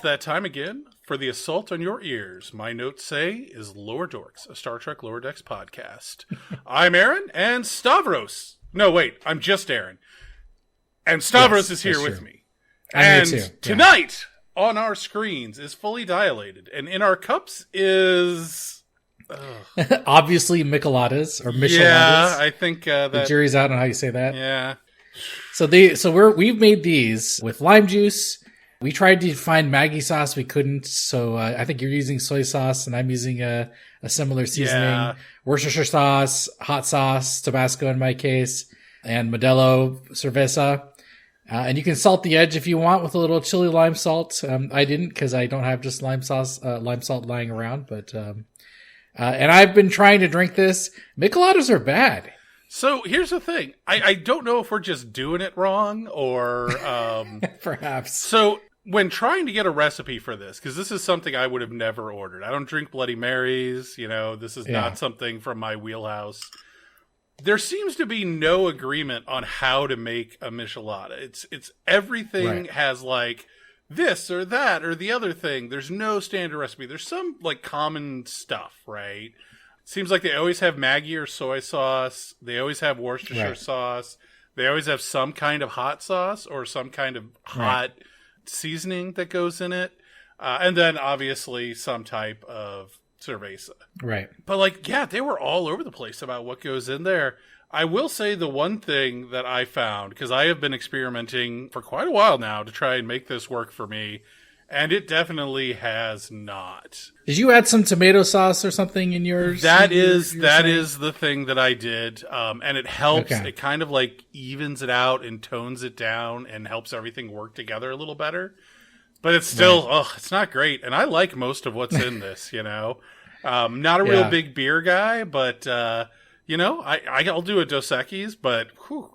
that time again for the assault on your ears. My notes say is Lower Dorks, a Star Trek Lower Decks podcast. I'm Aaron, and Stavros. No, wait, I'm just Aaron. And Stavros is here with me. I'm here too. Tonight on our screens is Fully Dilated, and in our cups is... obviously Micheladas or Micheladas. Yeah, I think the jury's out on how you say that. Yeah. We've made these with lime juice. We tried to find Maggi sauce, we couldn't. So I think you're using soy sauce, and I'm using a similar seasoning. Yeah. Worcestershire sauce, hot sauce, Tabasco in my case, and Modelo cerveza. And you can salt the edge if you want with a little chili lime salt. I didn't because I don't have just lime salt lying around. But and I've been trying to drink this. Micheladas are bad. So here's the thing. I don't know if we're just doing it wrong or... Perhaps. So when trying to get a recipe for this, because this is something I would have never ordered. I don't drink Bloody Marys. This is not something from my wheelhouse. There seems to be no agreement on how to make a michelada. It's everything has like this or that or the other thing. There's no standard recipe. There's some like common stuff, right? Seems like they always have Maggi or soy sauce. They always have Worcestershire sauce. They always have some kind of hot sauce or some kind of hot seasoning that goes in it. And then obviously some type of cerveza. Right. But they were all over the place about what goes in there. I will say the one thing that I found, because I have been experimenting for quite a while now to try and make this work for me, and it definitely has not. Did you add some tomato sauce or something in yours? That is the thing that I did. And it helps. Okay. It kind of like evens it out and tones it down and helps everything work together a little better. But it's still, it's not great. And I like most of what's in this, Not a real big beer guy, but, I'll do a Dos Equis, but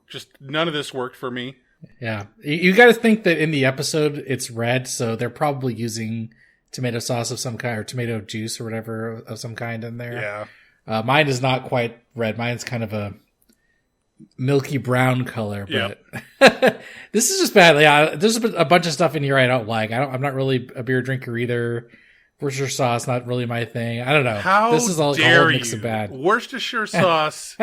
just none of this worked for me. Yeah. You got to think that in the episode it's red, so they're probably using tomato sauce of some kind or tomato juice or whatever of some kind in there. Yeah. Mine is not quite red. Mine's kind of a milky brown color, but this is just bad. Yeah, there's a bunch of stuff in here I don't like. I'm not really a beer drinker either. Worcestershire sauce, not really my thing. I don't know. This is all mix of bad. Worcestershire sauce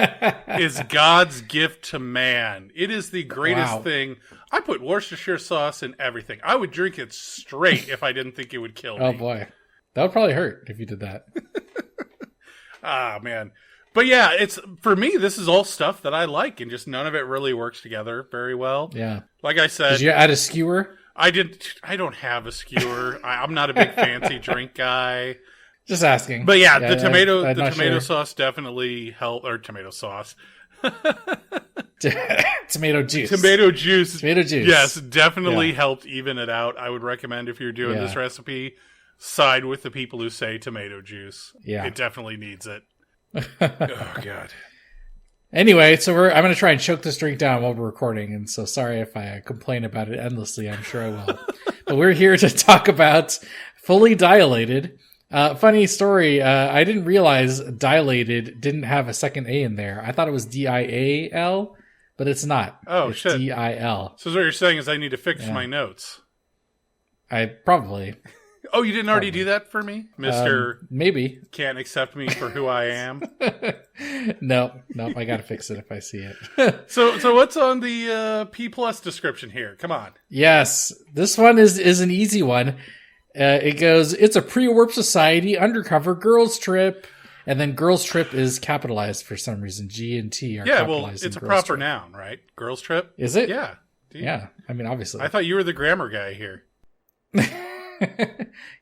is God's gift to man. It is the greatest thing. I put Worcestershire sauce in everything. I would drink it straight if I didn't think it would kill me. Oh boy. That would probably hurt if you did that. Ah, man. But yeah, it's for me, this is all stuff that I like, and just none of it really works together very well. Yeah. Like I said. Did you add a skewer? I don't have a skewer. I'm not a big fancy drink guy. Just asking. But the tomato sauce definitely helped, or tomato sauce. Tomato juice. Tomato juice. Yes, definitely Yeah. helped even it out. I would recommend if you're doing this recipe, side with the people who say tomato juice. Yeah. It definitely needs it. Oh, God. Anyway, so I'm going to try and choke this drink down while we're recording, and so sorry if I complain about it endlessly. I'm sure I will. But we're here to talk about Fully Dilated. Funny story, I didn't realize Dilated didn't have a second A in there. I thought it was D-I-A-L, but it's not. Oh, it's shit. D-I-L. So what you're saying is I need to fix my notes. I probably... Oh, you didn't already do that for me? Mr. Maybe. Can't accept me for who I am? Nope, I gotta fix it if I see it. So what's on the P plus description here? Come on. Yes, this one is an easy one. It goes, it's a pre-warp society undercover girls trip. And then girls trip is capitalized for some reason. G and T are capitalized. Yeah, well, it's a proper noun, right? Girls trip? Is it? Yeah. Yeah, I mean, obviously. I thought you were the grammar guy here.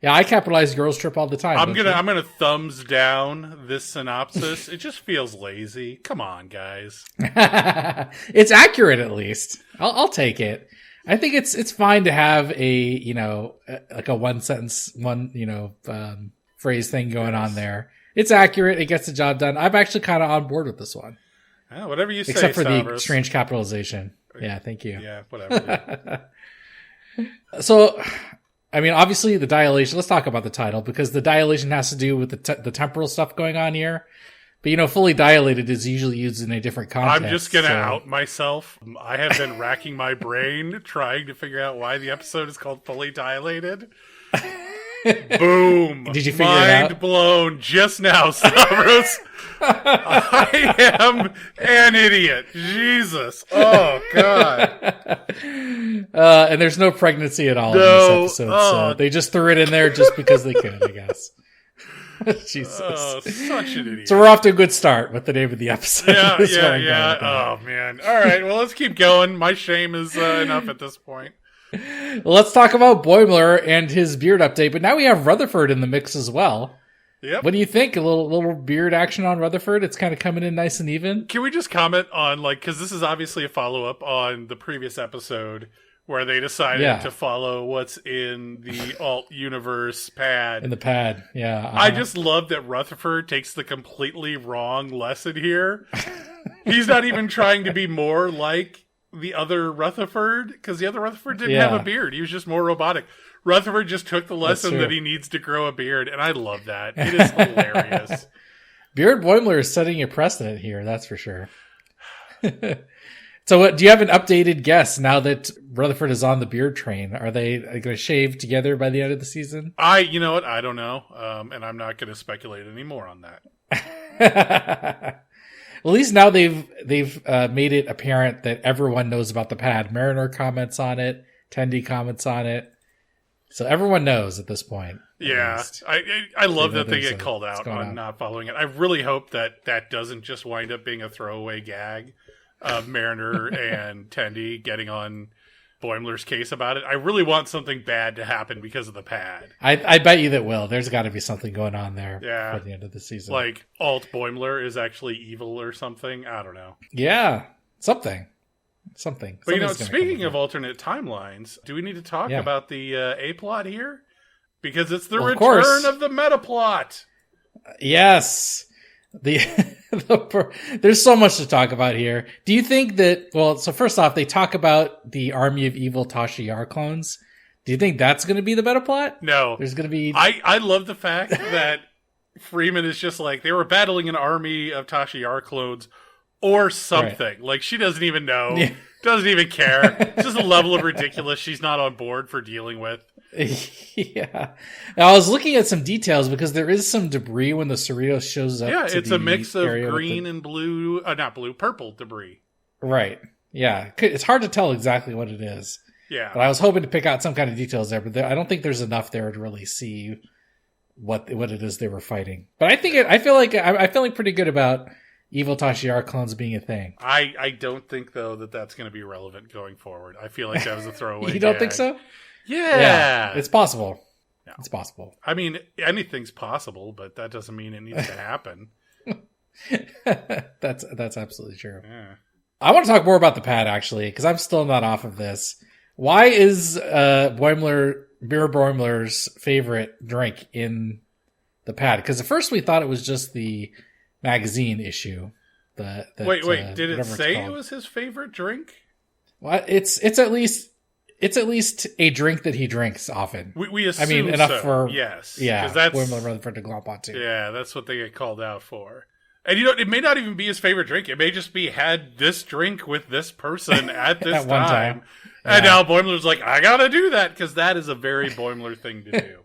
Yeah, I capitalize girls trip all the time. I'm gonna thumbs down this synopsis. It just feels lazy. Come on, guys. It's accurate at least. I'll take it. I think it's fine to have a like a one sentence phrase thing going on there. It's accurate. It gets the job done. I'm actually kind of on board with this one. Whatever you say, except for Stavros. the strange capitalization. Yeah, thank you. Yeah, whatever. So, I mean, obviously the dilation, let's talk about the title, because the dilation has to do with the temporal stuff going on here. But, fully dilated is usually used in a different context. I'm just going to out myself. I have been racking my brain trying to figure out why the episode is called Fully Dilated. Boom. Did you figure it out? Mind blown just now, Stavros. I am an idiot. Jesus. Oh, God. And there's no pregnancy at all in this episode, so they just threw it in there just because they could, I guess. Jesus. Oh, such an idiot. So we're off to a good start with the name of the episode. Yeah. Oh, man. All right, well, let's keep going. My shame is enough at this point. Well, let's talk about Boimler and his beard update, but now we have Rutherford in the mix as well. Yep. What do you think? A little beard action on Rutherford? It's kind of coming in nice and even. Can we just comment on, because this is obviously a follow-up on the previous episode where they decided to follow what's in the alt universe pad. In the pad, yeah. I just love that Rutherford takes the completely wrong lesson here. He's not even trying to be more like the other Rutherford, because the other Rutherford didn't have a beard. He was just more robotic. Rutherford just took the lesson that he needs to grow a beard, and I love that. It is hilarious. Beard Boimler is setting a precedent here, that's for sure. So do you have an updated guess now that Rutherford is on the beard train? Are they going to shave together by the end of the season? You know what? I don't know, and I'm not going to speculate anymore on that. Well, at least now they've made it apparent that everyone knows about the pad. Mariner comments on it. Tendi comments on it. So everyone knows at this point. Yeah. I love that they get called out on not following it. I really hope that doesn't just wind up being a throwaway gag of Mariner and Tendi getting on Boimler's case about it. I really want something bad to happen because of the pad. I bet you that will. There's got to be something going on there for the end of the season. Like alt Boimler is actually evil or something. I don't know. Yeah, something. But speaking of alternate timelines, do we need to talk about the A plot here? Because it's the return of the meta plot. Yes. There's so much to talk about here. Do you think that, so first off, they talk about the army of evil Tasha Yar clones. Do you think that's going to be the meta plot? No. There's going to be... I love the fact that Freeman is just like, they were battling an army of Tasha Yar clones or something. Right. Like, she doesn't even know. Yeah. Doesn't even care. It's just a level of ridiculous she's not on board for dealing with. Yeah. Now, I was looking at some details because there is some debris when the Cerritos shows up. Yeah, it's a mix of green and blue, purple debris. Right. Yeah. It's hard to tell exactly what it is. Yeah. But I was hoping to pick out some kind of details there, but I don't think there's enough there to really see what it is they were fighting. But I feel like I'm feeling pretty good about evil Tasha Yar clones being a thing. I don't think, though, that's going to be relevant going forward. I feel like that was a throwaway You don't gag. think so? Yeah. It's possible. No. It's possible. I mean, anything's possible, but that doesn't mean it needs to happen. That's absolutely true. Yeah. I want to talk more about the pad, actually, because I'm still not off of this. Why is Beer Boimler's favorite drink in the pad? Because at first we thought it was just the magazine issue. Wait, did it say it was his favorite drink? Well, it's at least a drink that he drinks often. We assume enough so. For yes, that's Boimler and Rutherford to glomp onto. Yeah, that's what they get called out for. And it may not even be his favorite drink. It may just be had this drink with this person at this at one time. Yeah. And now Boimler's like, I gotta do that because that is a very Boimler thing to do.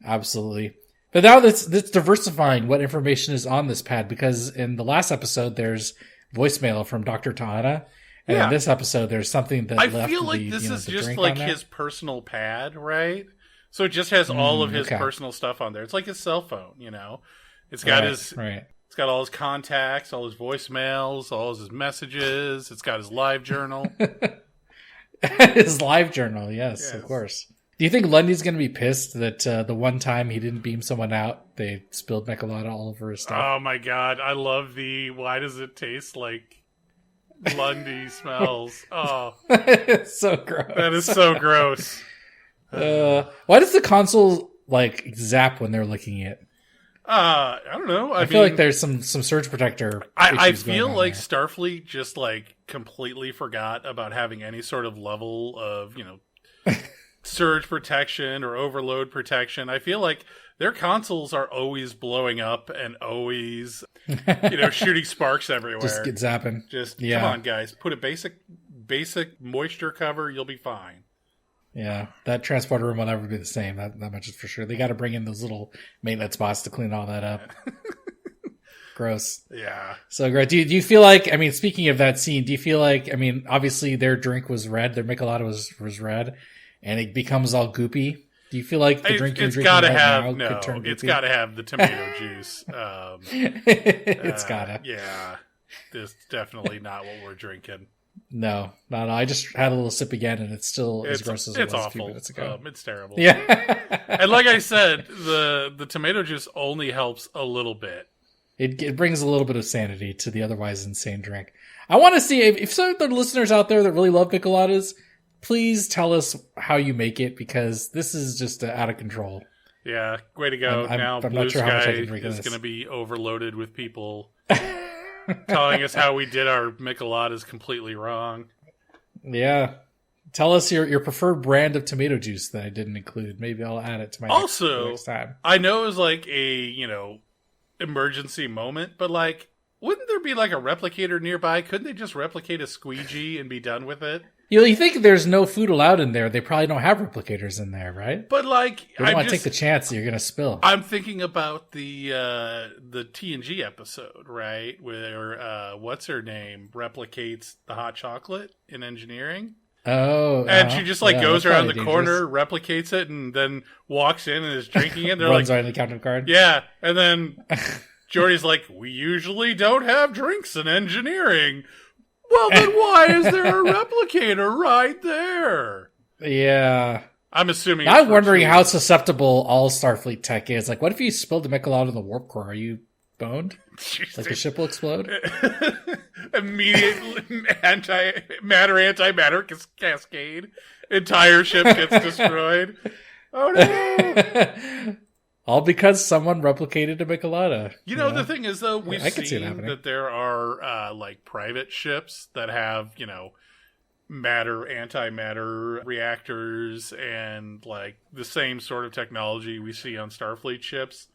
Absolutely. But now that's diversifying what information is on this pad, because in the last episode there's voicemail from Dr. Tahana, and in this episode there's something that I feel like this is just like his personal pad, right? So it just has all of his personal stuff on there. It's like his cell phone, It's got it's got all his contacts, all his voicemails, all his messages. It's got his live journal. His live journal, yes, of course. Do you think Lundy's going to be pissed that the one time he didn't beam someone out, they spilled Michelada all over his stuff? Oh my god, I love why does it taste like Lundy smells? Oh. It's so gross. That is so gross. Why does the console zap when they're looking at it? I don't know. I feel like there's some surge protector. I feel like Starfleet just completely forgot about having any sort of level of, surge protection or overload protection. I feel like their consoles are always blowing up and always, shooting sparks everywhere. Just get zapping. Come on, guys. Put a basic moisture cover. You'll be fine. Yeah, that transporter room will never be the same. That much is for sure. They got to bring in those little maintenance bots to clean all that up. Gross. Yeah. So great. Do you feel like, I mean, speaking of that scene, do you feel like, I mean, obviously their drink was red, their Michelada was red, and it becomes all goopy. Do you feel like the drink you're drinking right now could turn goopy? It's got to have the tomato juice. It's gotta. Yeah. This is definitely not what we're drinking. No. I just had a little sip again, and it's still as gross as it was awful. A few minutes ago. It's terrible. Yeah. And like I said, the tomato juice only helps a little bit. It brings a little bit of sanity to the otherwise insane drink. I want to see if some of the listeners out there that really love Micheladas, please tell us how you make it, because this is just out of control. Yeah, way to go. I'm Blue not sure how much I Sky can drink is of going to be overloaded with people telling us how we did our Micheladas completely wrong. Yeah. Tell us your preferred brand of tomato juice that I didn't include. Maybe I'll add it to my next time. I know it was like a, emergency moment, but like, wouldn't there be like a replicator nearby? Couldn't they just replicate a squeegee and be done with it? You think there's no food allowed in there? They probably don't have replicators in there, right? But like, you don't want to take the chance that you're going to spill. I'm thinking about the TNG episode, right, where what's her name replicates the hot chocolate in engineering. Oh, and she just goes around the corner, replicates it, and then walks in and is drinking it. They're runs like, right in the counter card. Yeah, and then Jordy's like, "We usually don't have drinks in engineering." Well, then why is there a replicator right there? Yeah. I'm assuming. I'm wondering how susceptible all Starfleet tech is. Like, what if you spilled the Michelada in the warp core? Are you boned? Jeez, like the ship will explode? Immediate antimatter cascade. Entire ship gets destroyed. Oh no! All because someone replicated a Michelada. The thing is, though, we've seen that there are private ships that have antimatter reactors and like the same sort of technology we see on Starfleet ships.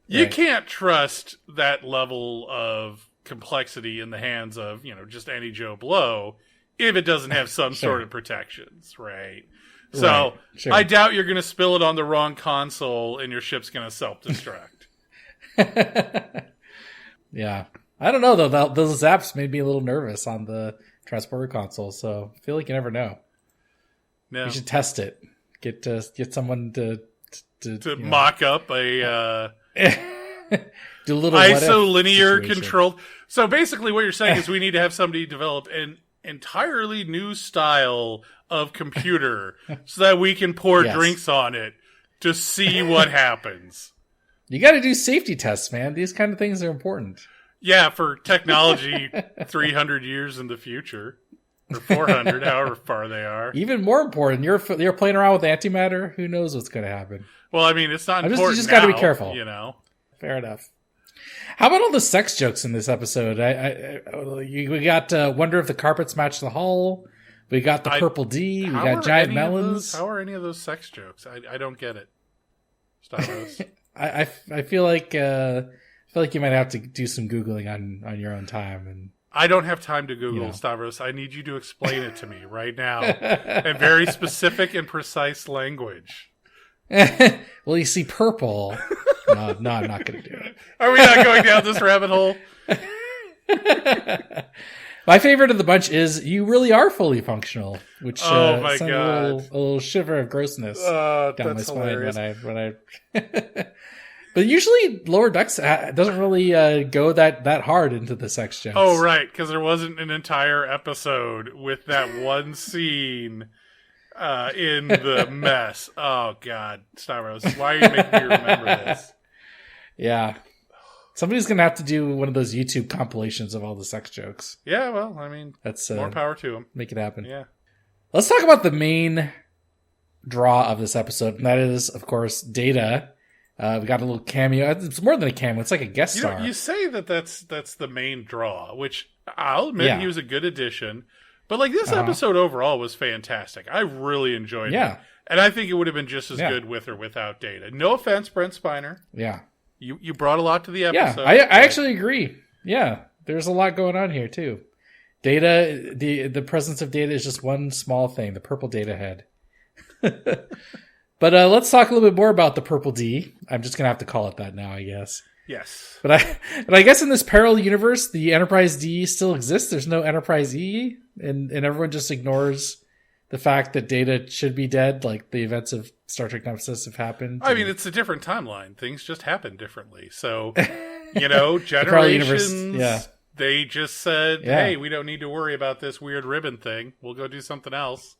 Right. You can't trust that level of complexity in the hands of just any Joe Blow if it doesn't have some sort of protections, right? So sure. I doubt you're going to spill it on the wrong console and your ship's going to self-destruct. Yeah. I don't know, though. Those zaps made me a little nervous on the transporter console, so I feel like you never know. No. You should test it. Get someone to mock up a do a little isolinear controlled. So basically what you're saying is we need to have somebody develop an entirely new style of computer so that we can pour drinks on it to see what happens. You got to do safety tests, man. These kind of things are important. Yeah, for technology 300 years in the future. Or 400, however far they are. Even more important, you're playing around with antimatter. Who knows what's going to happen? Well, I mean, it's not important. You just got to be careful. Fair enough. How about all the sex jokes in this episode? We got wonder if the carpets match the hull. We got the purple D. We got giant melons. How are any of those sex jokes? I don't get it. Stavros. I feel like you might have to do some Googling on your own time. And I don't have time to Google, Stavros. I need you to explain it to me right now in very specific and precise language. Well, you see purple. No, I'm not going to do it. Are we not going down this rabbit hole? My favorite of the bunch is "You really are fully functional," which oh my sent God. a little shiver of grossness down my spine hilarious. when I. But usually, Lower Decks doesn't really go that hard into the sex jokes. Oh, right, because there wasn't an entire episode with that one scene in the mess. Oh, God, Stavros, why are you making me remember this? Yeah. Somebody's going to have to do one of those YouTube compilations of all the sex jokes. Yeah, well, I mean, that's more power to them. Make it happen. Yeah. Let's talk about the main draw of this episode, and that is, of course, Data. We got a little cameo. It's more than a cameo. It's like a guest star. You say that's the main draw, which I'll admit he was a good addition. But like this episode overall was fantastic. I really enjoyed it. And I think it would have been just as good with or without Data. No offense, Brent Spiner. Yeah. You brought a lot to the episode. Yeah, I actually agree. Yeah, there's a lot going on here too. Data, the presence of Data is just one small thing, the purple Data head. But let's talk a little bit more about the purple D. I'm just gonna have to call it that now, I guess. Yes. But I guess in this parallel universe, the Enterprise D still exists. There's no Enterprise E, and everyone just ignores the fact that Data should be dead, like the events of Star Trek Nemesis have happened. I mean, it's a different timeline. Things just happen differently. So, generations, they just said, hey, we don't need to worry about this weird ribbon thing. We'll go do something else.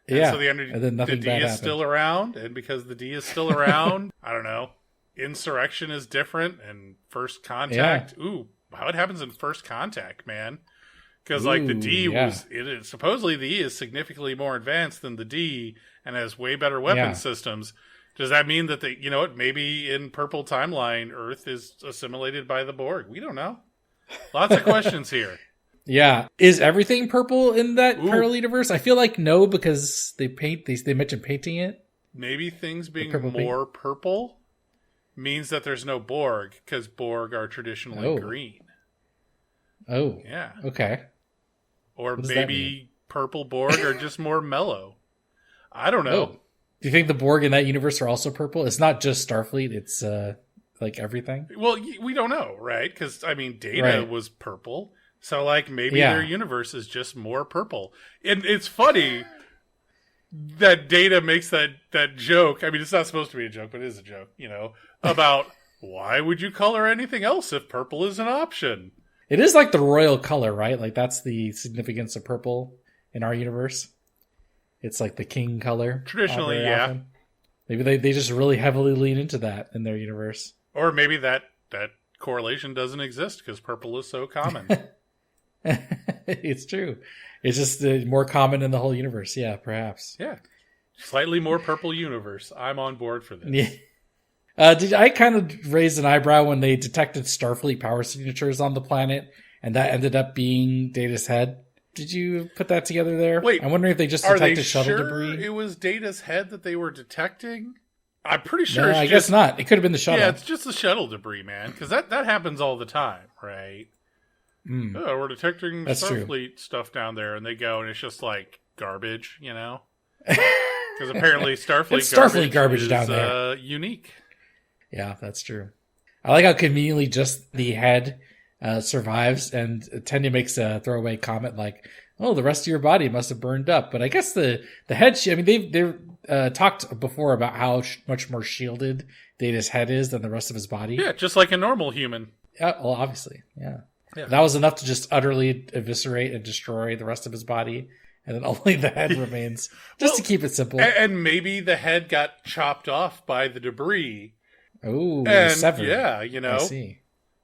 And so the D is still around, and because the D is still around, I don't know, Insurrection is different, and First Contact, how it happens in First Contact, man. Because the D supposedly the E is significantly more advanced than the D and has way better weapon systems. Does that mean that maybe in Purple Timeline, Earth is assimilated by the Borg? We don't know. Lots of questions here. Yeah. Is everything purple in that parallel universe? I feel like no, because they mentioned painting it. Maybe things being more purple means that there's no Borg, because Borg are traditionally green. Oh. Yeah. Okay. Or maybe purple Borg are just more mellow. I don't know. Oh. Do you think the Borg in that universe are also purple? It's not just Starfleet, it's everything? Well, we don't know, right? Because, Data was purple. So, maybe their universe is just more purple. And it's funny that Data makes that joke. I mean, it's not supposed to be a joke, but it is a joke, about why would you color anything else if purple is an option? It is like the royal color, right? Like, that's the significance of purple in our universe. It's like the king color. Traditionally, yeah. Often. Maybe they just really heavily lean into that in their universe. Or maybe that correlation doesn't exist because purple is so common. It's true. It's just more common in the whole universe. Yeah, perhaps. Yeah. Slightly more purple universe. I'm on board for this. Yeah. Did I kind of raise an eyebrow when they detected Starfleet power signatures on the planet and that ended up being Data's head? Did you put that together there? Wait, I'm wondering if they just detected shuttle debris. It was Data's head that they were detecting? I'm pretty sure I guess not. It could have been the shuttle. Yeah, it's just the shuttle debris, man. Because that happens all the time, right? Oh, we're detecting Starfleet stuff down there, and they go, and it's just like garbage, Because apparently Starfleet garbage is down there. Unique. Yeah, that's true. I like how conveniently just the head survives, and Tendi makes a throwaway comment like, "Oh, the rest of your body must have burned up." But I guess the head. They've talked before about how much more shielded Data's head is than the rest of his body. Yeah, just like a normal human. Yeah, well, obviously, yeah. That was enough to just utterly eviscerate and destroy the rest of his body, and then only the head remains, just to keep it simple. And maybe the head got chopped off by the debris. Oh, severed. Yeah, I see.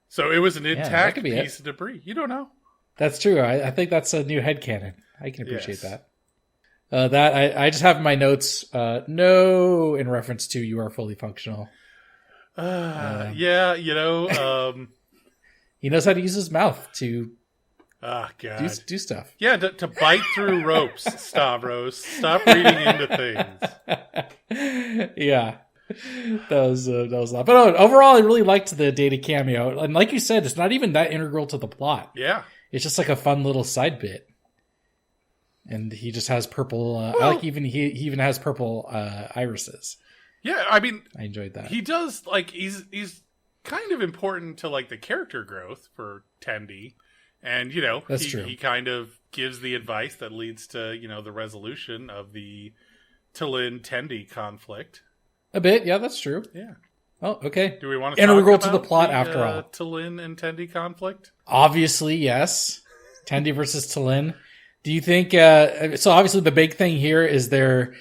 So it was an intact piece of debris. You don't know. That's true. I think that's a new headcanon. I can appreciate that. That I just have in my notes, no, in reference to you are fully functional. Yeah, he knows how to use his mouth to do stuff. Yeah, to bite through ropes, Stavros. Stop reading into things. Yeah. That was a lot. But overall, I really liked the Data cameo. And like you said, it's not even that integral to the plot. Yeah. It's just like a fun little side bit. And he just has purple. He even has purple irises. Yeah, I mean, I enjoyed that. He does he's kind of important to the character growth for Tendi, and that's true. He kind of gives the advice that leads to the resolution of the T'Lyn-Tendi conflict. A bit, yeah, that's true. Yeah. Oh, okay. Do we want to integral talk about to the plot after all? T'Lyn and Tendi conflict? Obviously, yes. Tendi versus T'Lyn. Do you think? So obviously, the big thing here is they're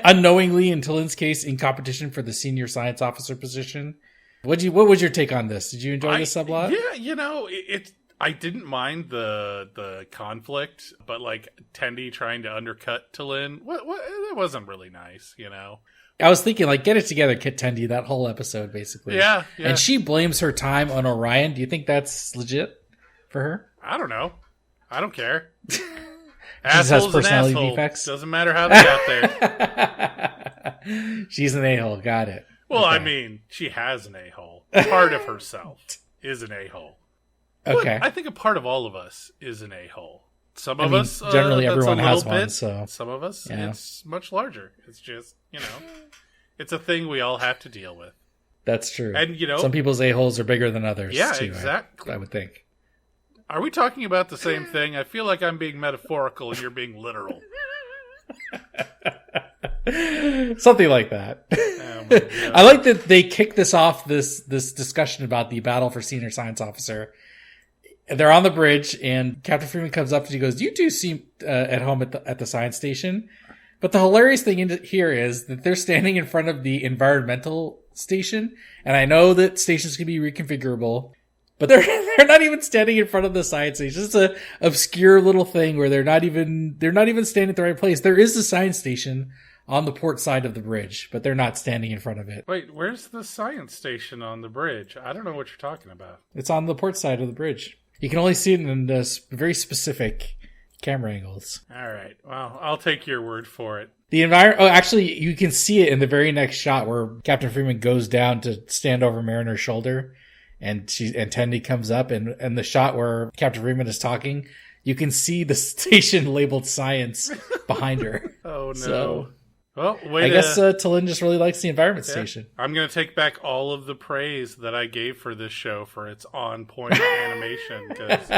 unknowingly, in T'Lyn's case, in competition for the senior science officer position. What was your take on this? Did you enjoy this subplot? Yeah, I didn't mind the conflict, but Tendi trying to undercut T'Lyn, that wasn't really nice, I was thinking, get it together, Kit Tendi, that whole episode, basically. Yeah. And she blames her time on Orion. Do you think that's legit for her? I don't know. I don't care. Assholes has personality defects. Doesn't matter how they got there. She's an a-hole. Got it. Well, okay. I mean, she has an a-hole. Part of herself is an a-hole. Okay. But I think a part of all of us is an a-hole. Some of us, generally that's everyone a little has bit. one. So some of us, it's much larger. It's just, it's a thing we all have to deal with. That's true. And some people's a-holes are bigger than others. Yeah, too, exactly. I would think. Are we talking about the same thing? I feel like I'm being metaphorical and you're being literal. Something like that. Oh my God. I like that they kick this off, this discussion about the battle for senior science officer. They're on the bridge, and Captain Freeman comes up and he goes, "You two seem at home at the science station." But the hilarious thing here is that they're standing in front of the environmental station, and I know that stations can be reconfigurable, but they're not even standing in front of the science station. It's a obscure little thing where they're not even standing at the right place. There is a science station on the port side of the bridge, but they're not standing in front of it. Wait, where's the science station on the bridge? I don't know what you're talking about. It's on the port side of the bridge. You can only see it in very specific camera angles. All right. Well, I'll take your word for it. Actually, you can see it in the very next shot where Captain Freeman goes down to stand over Mariner's shoulder, and Tendi comes up, and the shot where Captain Freeman is talking, you can see the station labeled science behind her. Oh no. So, well, I guess Talin just really likes the environment station. I'm going to take back all of the praise that I gave for this show for its on-point animation, because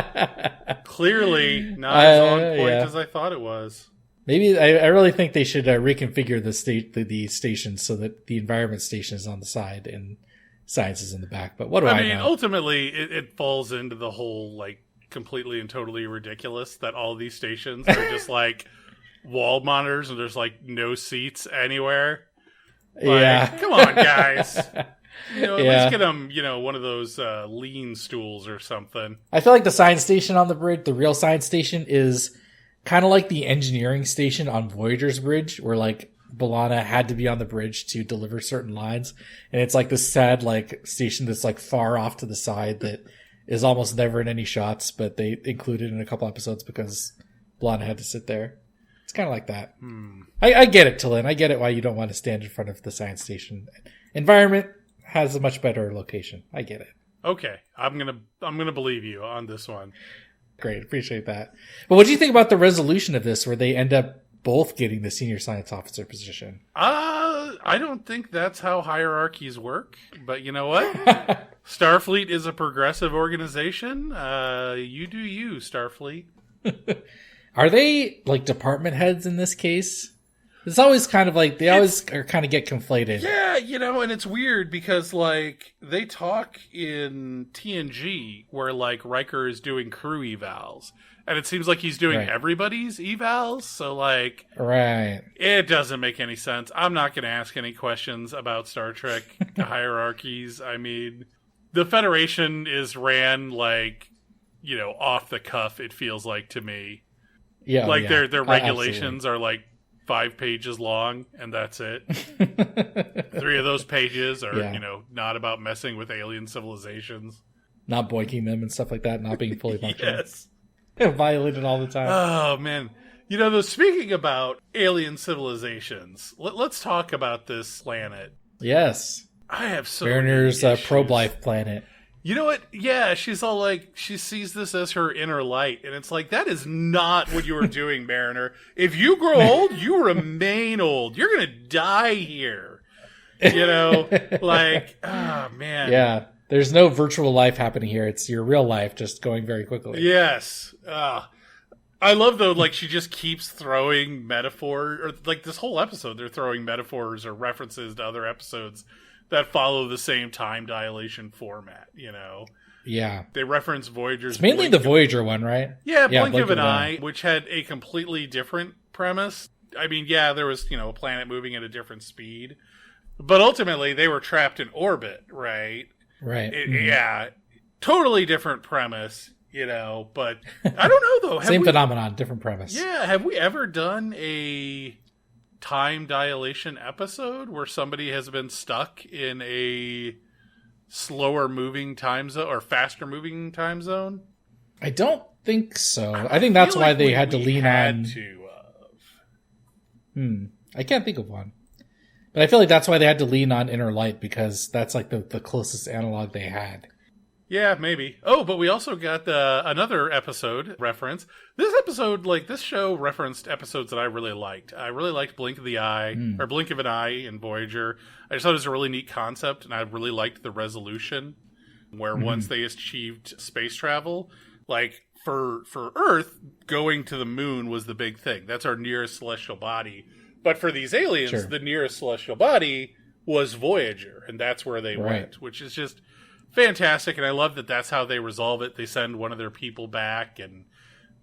clearly not as on point as I thought it was. Maybe I really think they should reconfigure the station so that the environment station is on the side and science is in the back. But what do I know? Ultimately, it falls into the whole completely and totally ridiculous that all these stations are just wall monitors and there's no seats anywhere. Come on, guys. At least get them, one of those lean stools or something. I feel like the science station on the bridge, the real science station, is kind of like the engineering station on Voyager's bridge, where B'Elanna had to be on the bridge to deliver certain lines, and it's this sad station that's far off to the side that is almost never in any shots, but they included in a couple episodes because B'Elanna had to sit there. It's kind of like that. I get it, Talin. I get it why you don't want to stand in front of the science station. Environment has a much better location. I get it. Okay, I'm gonna believe you on this one. Great, appreciate that. But what do you think about the resolution of this, where they end up both getting the senior science officer position? I don't think that's how hierarchies work. But you know what? Starfleet is a progressive organization. You do you, Starfleet. Are they department heads in this case? It's always kind of they always kind of get conflated. Yeah, and it's weird because they talk in TNG where Riker is doing crew evals, and it seems like he's doing everybody's evals. So right, it doesn't make any sense. I'm not going to ask any questions about Star Trek hierarchies. I mean, the Federation is ran off the cuff. It feels like to me. Yeah, their regulations are 5 pages long, and that's it. 3 of those pages are not about messing with alien civilizations, not boinking them and stuff like that, not being fully functional. Yes, violated all the time. Oh man, though, speaking about alien civilizations, let's talk about this planet. Yes, I have so Mariner's many issues. probe life planet. You know what? Yeah, she's all she sees this as her inner light. And it's that is not what you are doing, Mariner. If you grow old, you remain old. You're going to die here. Oh, man. Yeah, there's no virtual life happening here. It's your real life just going very quickly. Yes. I love, though, she just keeps throwing metaphor, or this whole episode, they're throwing metaphors or references to other episodes that follow the same time dilation format, Yeah. They reference Voyager's... It's mainly the Voyager one, right? Yeah, Blink of an Eye, which had a completely different premise. I mean, yeah, there was, a planet moving at a different speed. But ultimately, they were trapped in orbit, right? Right. Yeah. Totally different premise, but I don't know, though. Same phenomenon, different premise. Yeah, have we ever done a time dilation episode where somebody has been stuck in a slower moving time zone or faster moving time zone? I don't think so. I think that's why they had to lean on. I can't think of one, but I feel like that's why they had to lean on inner light, because that's the closest analog they had. Yeah, maybe. Oh, but we also got another episode reference. This show referenced episodes that I really liked. I really liked Blink of the Eye, or Blink of an Eye in Voyager. I just thought it was a really neat concept, and I really liked the resolution, where once they achieved space travel, like, for Earth, going to the moon was the big thing. That's our nearest celestial body. But for these aliens, the nearest celestial body was Voyager, and that's where they went, which is just fantastic. And I love that that's how they resolve it. They send one of their people back, and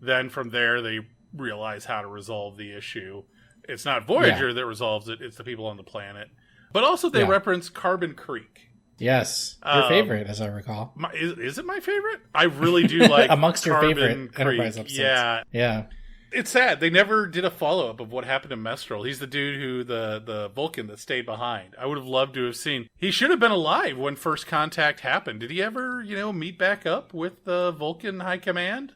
then from there they realize how to resolve the issue. It's not Voyager that resolves it, it's the people on the planet. But also they reference Carbon Creek. Yes, your favorite, as I recall. Is it my favorite? I really do like amongst your Carbon favorite Creek. Enterprise episodes. Yeah. It's sad. They never did a follow-up of what happened to Mestral. He's the dude who, the Vulcan that stayed behind. I would have loved to have seen. He should have been alive when First Contact happened. Did he ever, meet back up with the Vulcan High Command?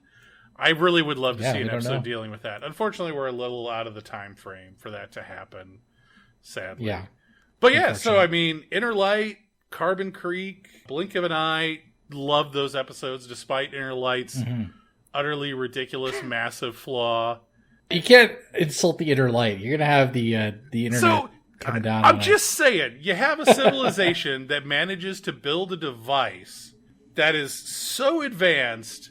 I really would love to see an episode dealing with that. Unfortunately, we're a little out of the time frame for that to happen, sadly. Yeah. But yeah, so I mean, Inner Light, Carbon Creek, Blink of an Eye, love those episodes despite Inner Light's utterly ridiculous, massive flaw. You can't insult the Inner Light. You're going to have the internet coming down. I'm just saying, you have a civilization that manages to build a device that is so advanced,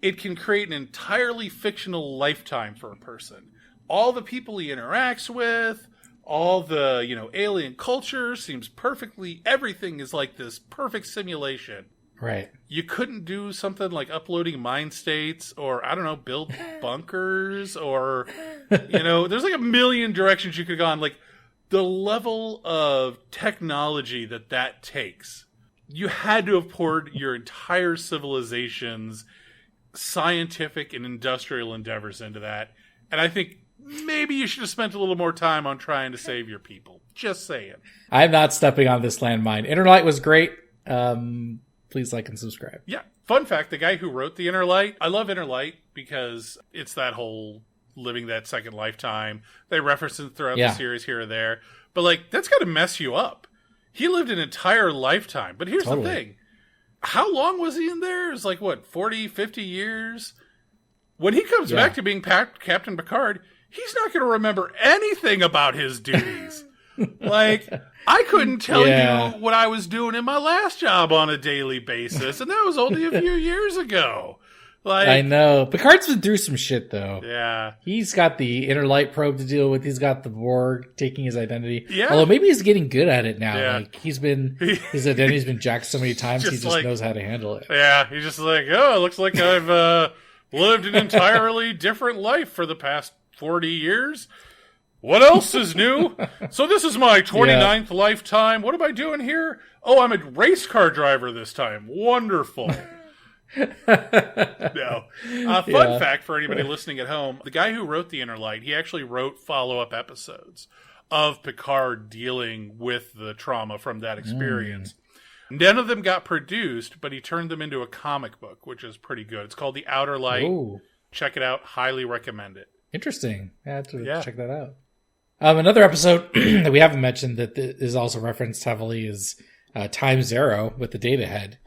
it can create an entirely fictional lifetime for a person. All the people he interacts with, all the, alien culture seems perfectly, everything is like this perfect simulation. Right. You couldn't do something like uploading mind states or, I don't know, build bunkers or, there's like a million directions you could have gone. Like, the level of technology that takes, you had to have poured your entire civilization's scientific and industrial endeavors into that. And I think maybe you should have spent a little more time on trying to save your people. Just saying. I'm not stepping on this landmine. Inner Light was great. Please like and subscribe. Yeah. Fun fact, the guy who wrote the Inner Light, I love Inner Light because it's that whole living that second lifetime. They reference it throughout the series here or there. But, like, that's got to mess you up. He lived an entire lifetime. But here's the thing. How long was he in there? It's like, 40, 50 years? When he comes back to being Captain Picard, he's not going to remember anything about his duties. Like, I couldn't tell you what I was doing in my last job on a daily basis, and that was only a few years ago. Like, I know. Picard's been through some shit, though. Yeah. He's got the Inner Light probe to deal with. He's got the Borg taking his identity. Yeah. Although maybe he's getting good at it now. Yeah. Like, his identity's been jacked so many times, he just knows how to handle it. Yeah, he's just like, it looks like I've lived an entirely different life for the past 40 years. What else is new? So this is my 29th lifetime. What am I doing here? Oh, I'm a race car driver this time. Wonderful. No. Fun fact for anybody listening at home, the guy who wrote The Inner Light, he actually wrote follow-up episodes of Picard dealing with the trauma from that experience. None of them got produced, but he turned them into a comic book, which is pretty good. It's called The Outer Light. Ooh. Check it out. Highly recommend it. Interesting. I have to check that out. Another episode that we haven't mentioned that is also referenced heavily is Time Zero with the Data Head.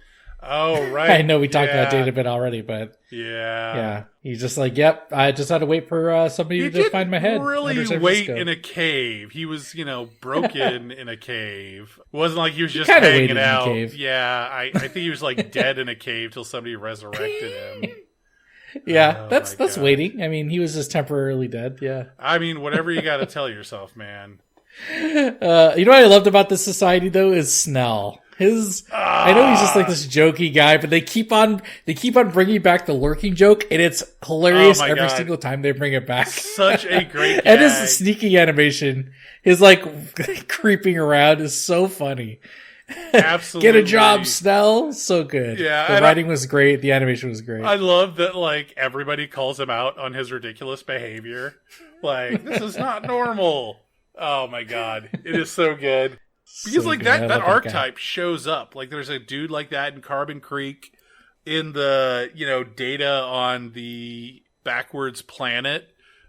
Oh, right. I know we talked about Data a bit already, but yeah. He's just like, yep, I just had to wait for somebody to find my head. He didn't really wait in a cave. He was, broken in a cave. It wasn't like he was just hanging out. In a cave. Yeah, I think he was like dead in a cave till somebody resurrected him. Yeah, that's waiting. I mean, he was just temporarily dead. Yeah. I mean, whatever you got to tell yourself, man. You know what I loved about this society though is Snell. I know he's just like this jokey guy, but they keep on bringing back the lurking joke, and it's hilarious every single time they bring it back. Such a great gag. And his sneaking animation, his like creeping around is so funny. Absolutely. Get a job, Snell. So good. Yeah. The writing was great. The animation was great. I love that, like, everybody calls him out on his ridiculous behavior. Like, this is not normal. Oh my god. It is so good. Because, like, that archetype shows up. Like, there's a dude like that in Carbon Creek, in the, Data on the backwards planet.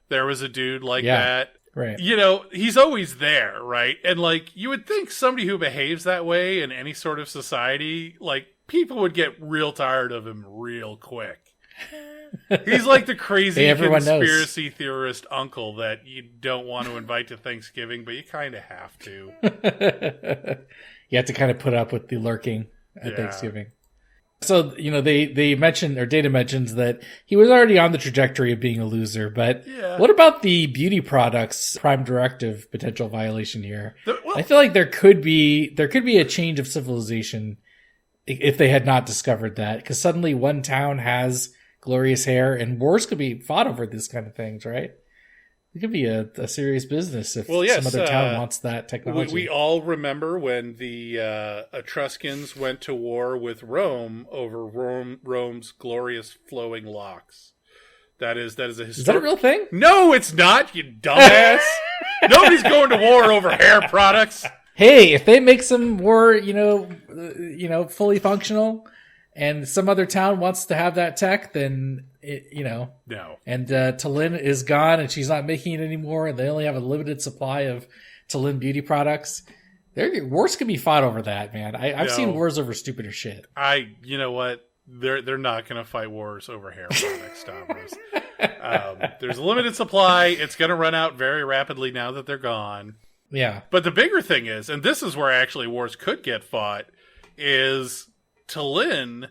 There was a dude like that. Right. He's always there, right? And, like, you would think somebody who behaves that way in any sort of society, like, people would get real tired of him real quick. He's like the crazy conspiracy theorist uncle that you don't want to invite to Thanksgiving, but you kind of have to. You have to kind of put up with the lurking at Thanksgiving. So, they mentioned, or Data mentions that he was already on the trajectory of being a loser, but what about the beauty products prime directive potential violation here? I feel like there could be a change of civilization if they had not discovered that, because suddenly one town has glorious hair, and wars could be fought over these kind of things, right? It could be a serious business if some other town wants that technology. We all remember when the Etruscans went to war with Rome over Rome's glorious flowing locks. That is a historic... Is that a real thing? No, it's not, you dumbass. Nobody's going to war over hair products. Hey, if they make some more, fully functional, and some other town wants to have that tech, then, No. And Talin is gone, and she's not making it anymore, and they only have a limited supply of Talin beauty products. Wars can be fought over that, man. I've seen wars over stupider shit. You know what? They're not going to fight wars over hair products, Stavros. There's a limited supply. It's going to run out very rapidly now that they're gone. Yeah. But the bigger thing is, and this is where actually wars could get fought, is Talin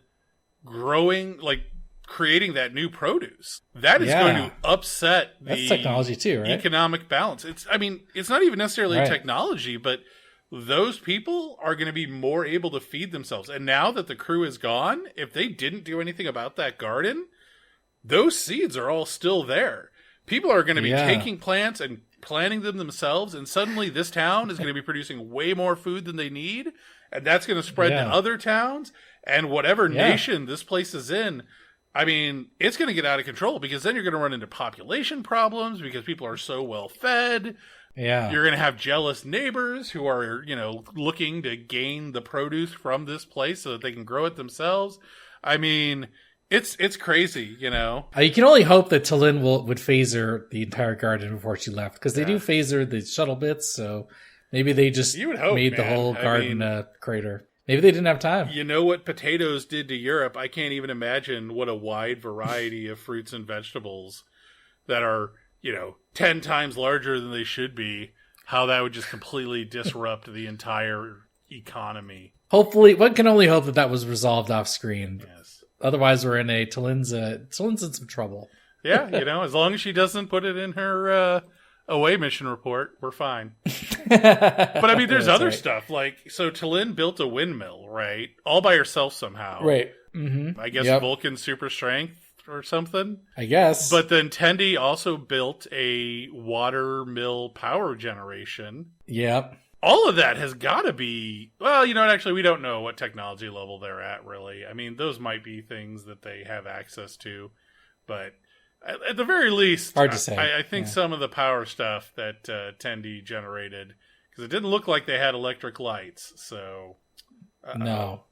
creating that new produce. That is going to upset the technology too, right? Economic balance. It's not even necessarily technology, but those people are going to be more able to feed themselves. And now that the crew is gone, if they didn't do anything about that garden, those seeds are all still there. People are going to be taking plants and planting them themselves, and suddenly this town is going to be producing way more food than they need, and that's going to spread to other towns, and whatever nation this place is in. I mean, it's going to get out of control, because then you're going to run into population problems because people are so well fed. Yeah. You're going to have jealous neighbors who are, looking to gain the produce from this place so that they can grow it themselves. I mean, it's crazy, You can only hope that Talin would phaser the entire garden before she left, because they do phaser the shuttle bits, so maybe they just made the whole garden crater. Maybe they didn't have time. You know what potatoes did to Europe? I can't even imagine what a wide variety of fruits and vegetables that are, 10 times larger than they should be, how that would just completely disrupt the entire economy. Hopefully, one can only hope that was resolved off screen. Yes. Otherwise, we're in Talin's in some trouble. Yeah, as long as she doesn't put it in her away mission report, we're fine. But I mean, there's other stuff. So Talin built a windmill, right? All by herself somehow. Right. Mm-hmm. I guess Vulcan super strength or something. I guess. But then Tendi also built a water mill power generation. Yep. All of that has got to be... Well, actually, we don't know what technology level they're at, really. I mean, those might be things that they have access to. But at the very least, hard to say. I think some of the power stuff that Tendi generated... Because it didn't look like they had electric lights, so... No.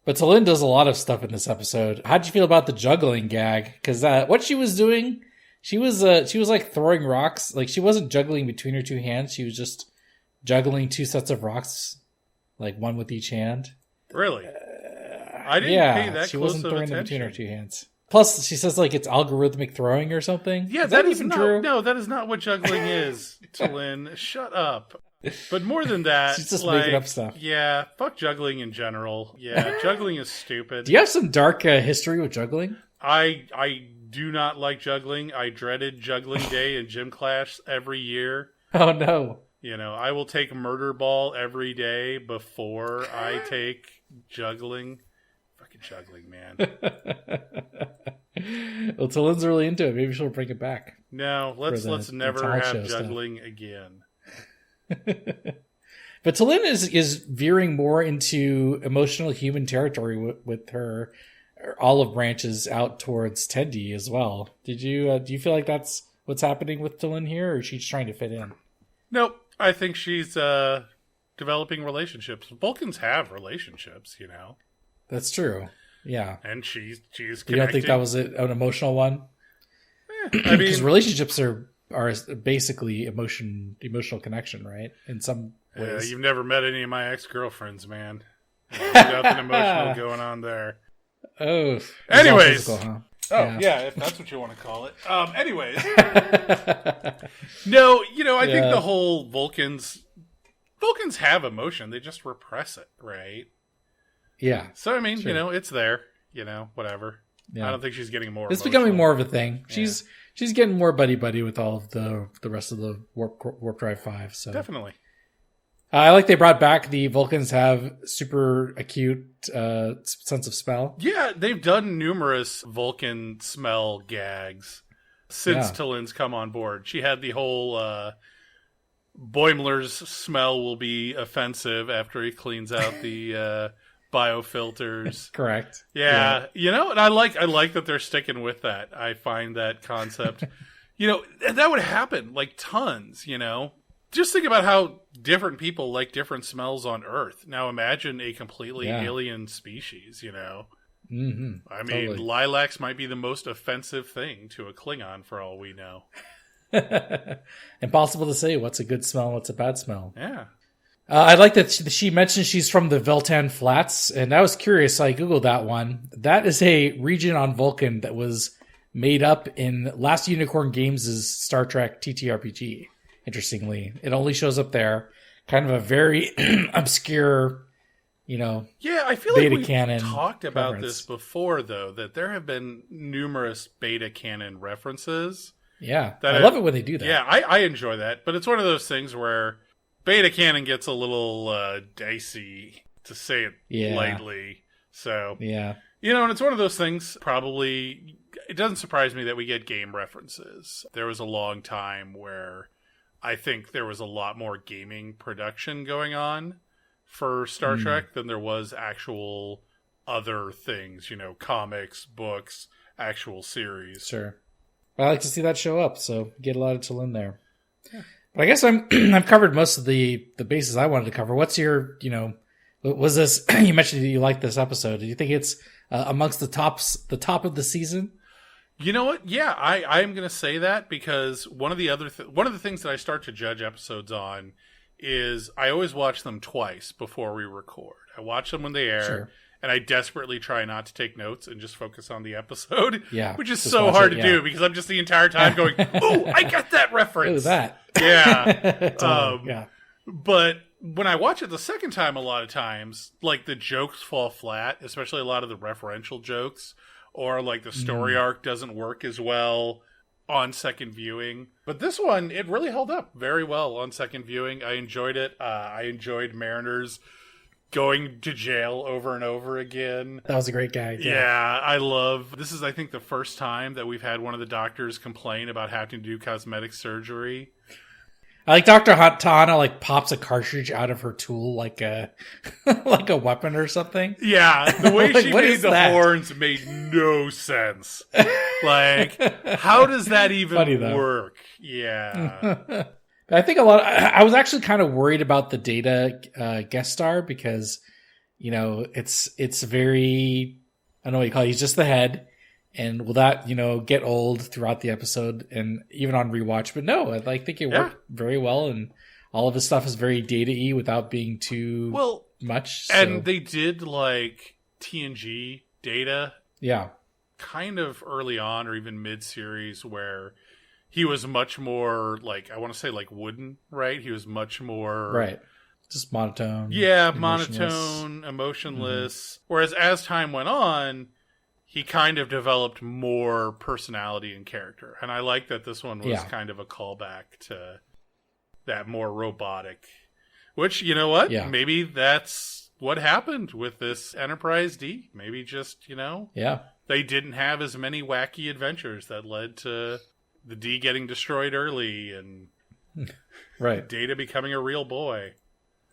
But Talin does a lot of stuff in this episode. How'd you feel about the juggling gag? Because what she was doing, she was like throwing rocks. Like, she wasn't juggling between her two hands. She was just juggling two sets of rocks, like one with each hand. Really? I didn't pay that she close wasn't of throwing attention. them between her two hands. Plus, she says like it's algorithmic throwing or something. Yeah, that is not true. No, that is not what juggling is, Talin. Shut up. But more than that, she's just making up stuff. Yeah, fuck juggling in general. Yeah, juggling is stupid. Do you have some dark history with juggling? I do not like juggling. I dreaded juggling day in gym class every year. Oh no. I will take murder ball every day before I take juggling. Fucking juggling, man. Well, Talin's really into it. Maybe she'll bring it back. No, let's never have juggling again. But Talin is veering more into emotional human territory with her olive branches out towards Tendi as well. Do you feel like that's what's happening with Talin here, or is she just trying to fit in? Nope. I think she's developing relationships. Vulcans have relationships, That's true. Yeah. And she's connecting. You don't think that was an emotional one? I mean, because relationships are basically emotional connection, right? In some ways. You've never met any of my ex-girlfriends, man. Nothing emotional going on there. Oh. Anyways. Physical, huh? Oh, yeah, if that's what you want to call it. Anyways. No, I think the whole Vulcans have emotion. They just repress it, right? Yeah. So, I mean, it's there. Whatever. Yeah. I don't think she's getting more It's emotional. becoming more of a thing. She's getting more buddy-buddy with all of the rest of the Warp Drive 5. So. Definitely. I like they brought back the Vulcans have super acute sense of smell. Yeah, they've done numerous Vulcan smell gags since Talin's come on board. She had the whole Boimler's smell will be offensive after he cleans out the biofilters. Correct. Yeah, and I like that they're sticking with that. I find that concept, that would happen like tons, Just think about how different people like different smells on Earth. Now imagine a completely alien species, Mm-hmm. I mean, totally. Lilacs might be the most offensive thing to a Klingon for all we know. Impossible to say what's a good smell and what's a bad smell. Yeah. I like that she mentioned she's from the Veltan Flats, and I was curious. So I Googled that one. That is a region on Vulcan that was made up in Last Unicorn Games' Star Trek TTRPG. Interestingly, it only shows up there. Kind of a very obscure, Yeah, I feel like we talked about reference. this before, though, that there have been numerous beta canon references. Yeah, I love it when they do that. Yeah, I enjoy that, but it's one of those things where beta canon gets a little dicey, to say it lightly. So, yeah. And it's one of those things, probably, it doesn't surprise me that we get game references. There was a long time where I think there was a lot more gaming production going on for Star Trek than there was actual other things, comics, books, actual series. Sure. I like to see that show up, so get a lot of Talin there. Yeah. But I guess I've covered most of the bases I wanted to cover. What's your, was this, you mentioned that you liked this episode. Do you think it's amongst the top of the season? You know what? Yeah, I'm going to say that because one of the things that I start to judge episodes on is I always watch them twice before we record. I watch them when they air, and I desperately try not to take notes and just focus on the episode. Yeah, which is so hard to do because I'm just the entire time going, "Ooh, I got that reference." Ooh, that. Yeah. Yeah. But when I watch it the second time, a lot of times, like the jokes fall flat, especially a lot of the referential jokes. Or like the story arc doesn't work as well on second viewing. But this one, it really held up very well on second viewing. I enjoyed it. I enjoyed Mariners going to jail over and over again. That was a great gag. Yeah, this is, I think, the first time that we've had one of the doctors complain about having to do cosmetic surgery. I like Dr. Tahana pops a cartridge out of her tool like a weapon or something. Yeah, the way she made the horns made no sense. How does that even work? Yeah. I think I was actually kind of worried about the Data guest star because, it's very, I don't know what you call it. He's just the head. And will that, get old throughout the episode and even on rewatch? But no, I think it worked very well. And all of his stuff is very Data-y without being too much. So. And they did TNG Data. Yeah. Kind of early on or even mid-series where he was much more I want to say wooden, right? He was much more... Right. Just monotone. Yeah, monotone, emotionless. Mm-hmm. Whereas as time went on... he kind of developed more personality and character. And I like that this one was kind of a callback to that more robotic. Which, you know what? Yeah. Maybe that's what happened with this Enterprise D. Maybe just, they didn't have as many wacky adventures that led to the D getting destroyed early and Data becoming a real boy.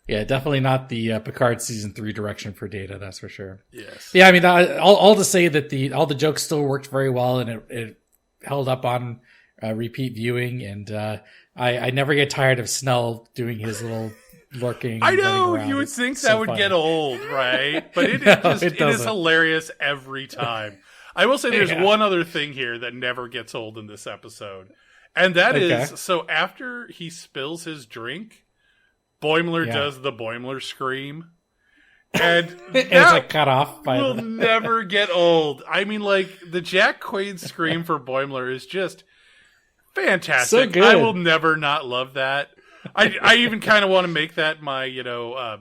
Yeah, definitely not the Picard season 3 direction for Data, that's for sure. Yes. Yeah, I mean, all to say that all the jokes still worked very well, and it held up on repeat viewing, and I never get tired of Snell doing his little lurking. I know, you would think that would get old, right? But it is hilarious every time. I will say there's one other thing here that never gets old in this episode, and that is, so after he spills his drink... Boimler does the Boimler scream. And it's like cut off by will never get old. I mean, like, the Jack Quaid scream for Boimler is just fantastic. So good. I will never not love that. I even kind of want to make that my,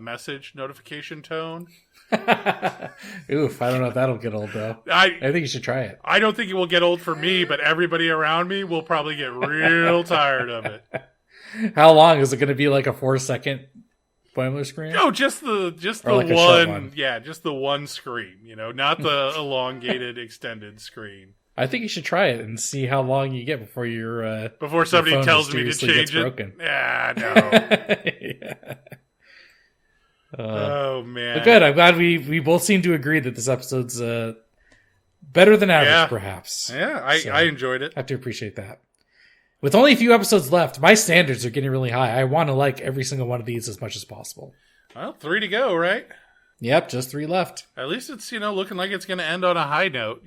message notification tone. Oof, I don't know if that'll get old, though. I think you should try it. I don't think it will get old for me, but everybody around me will probably get real tired of it. How long? Is it going to be like a 4-second Boimler scream? No, just the like one. Yeah, just the one scream, not the elongated, extended scream. I think you should try it and see how long you get before before somebody tells me to change it. Broken. Yeah, no. Yeah. Oh man! But good. I'm glad we both seem to agree that this episode's better than average, perhaps. Yeah, I enjoyed it. I have to appreciate that. With only a few episodes left, my standards are getting really high. I want to like every single one of these as much as possible. Well, 3 to go, right? Yep, just 3 left. At least it's looking like it's going to end on a high note.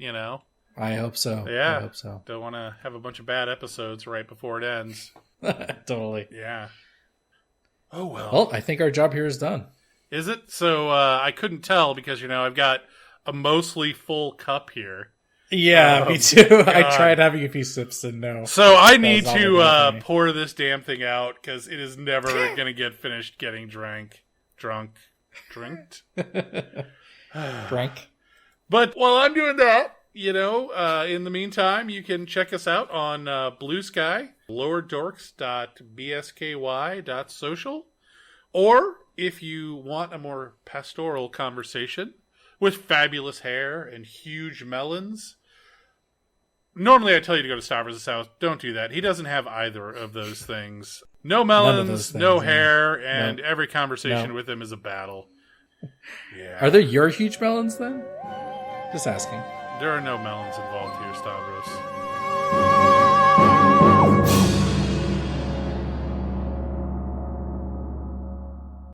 I hope so. Yeah, I hope so. Don't want to have a bunch of bad episodes right before it ends. Totally. Yeah. Oh well. Well, I think our job here is done. Is it? So I couldn't tell because I've got a mostly full cup here. Yeah, me too. God. I tried having a few sips and no. So I need to pour this damn thing out because it is never going to get finished getting drinked. But while I'm doing that, in the meantime, you can check us out on Blue Sky, lowerdorks.bsky.social, or if you want a more pastoral conversation with fabulous hair and huge melons. Normally I tell you to go to Stavros' house. Don't do that. He doesn't have either of those things. No melons, no hair, and every conversation with him is a battle. Yeah. Are there your huge melons then? Just asking. There are no melons involved here, Stavros.